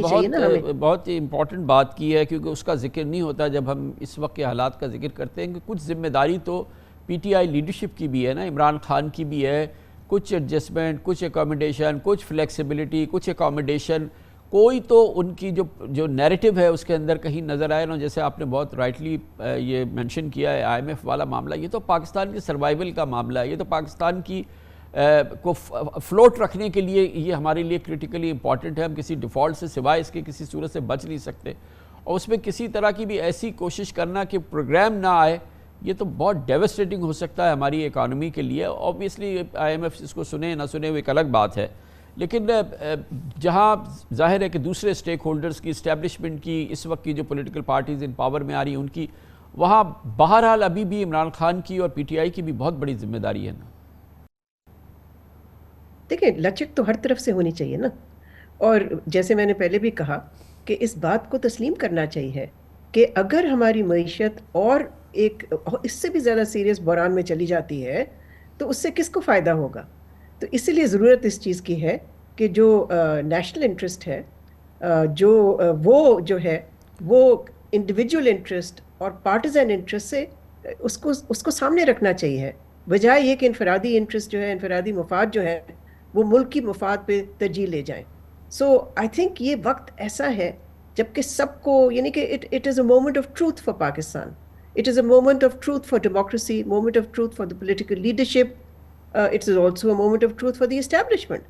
بہت امپورٹنٹ بات کی ہے, کیونکہ اس کا ذکر نہیں ہوتا جب ہم اس وقت کے حالات کا ذکر کرتے ہیں, کہ کچھ ذمہ داری تو PTI لیڈرشپ کی بھی ہے نا, عمران خان کی بھی ہے. کچھ ایڈجسٹمنٹ, کچھ ایکوموڈیشن, کچھ فلیکسیبلٹی, کچھ ایکوموڈیشن, کوئی تو ان کی جو نیریٹو ہے اس کے اندر کہیں نظر آئے نا. جیسے آپ نے بہت رائٹلی یہ مینشن کیا ہے IMF والا معاملہ, یہ تو پاکستان کے سروائیول کا معاملہ ہے, یہ تو پاکستان کی کو فلوٹ رکھنے کے لیے یہ ہمارے لیے کرٹیکلی امپورٹنٹ ہے. ہم کسی ڈیفالٹ سے سوائے اس کے کسی صورت سے بچ نہیں سکتے, اور اس میں کسی طرح کی بھی ایسی کوشش کرنا کہ پروگرام نہ آئے, یہ تو بہت ڈیوسٹیٹنگ ہو سکتا ہے ہماری اکانومی کے لیے. اوبویسلی IMF اس کو سنے نہ سنے وہ ایک الگ بات ہے, لیکن جہاں ظاہر ہے کہ دوسرے اسٹیک ہولڈرز کی, اسٹیبلشمنٹ کی, اس وقت کی جو پولیٹیکل پارٹیز ان پاور میں آ رہی ہیں ان کی, وہاں بہرحال ابھی بھی عمران خان کی اور PTI کی بھی بہت بڑی ذمہ داری ہے نا. دیکھیں, لچک تو ہر طرف سے ہونی چاہیے نا, اور جیسے میں نے پہلے بھی کہا کہ اس بات کو تسلیم کرنا چاہیے کہ اگر ہماری معیشت اور ایک اس سے بھی زیادہ سیریس بحران میں چلی جاتی ہے تو اس سے کس کو فائدہ ہوگا. تو اسی لیے ضرورت اس چیز کی ہے کہ جو نیشنل انٹرسٹ ہے, جو ہے وہ انڈیویجول انٹرسٹ اور پارٹیزن انٹرسٹ سے اس کو سامنے رکھنا چاہیے, بجائے یہ کہ انفرادی انٹرسٹ جو ہے, انفرادی مفاد جو ہے, وہ ملک کی مفاد پہ ترجیح لے جائیں. سو آئی تھنک یہ وقت ایسا ہے جب کہ سب کو, یعنی کہ it is a moment of truth for Pakistan, it is a moment of truth for democracy, moment of truth for the political leadership, it is also a moment of truth for the establishment.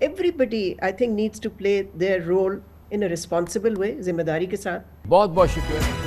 Every I think needs to play their role in a responsible way, ذمہ داری کے ساتھ. بہت بہت شکریہ.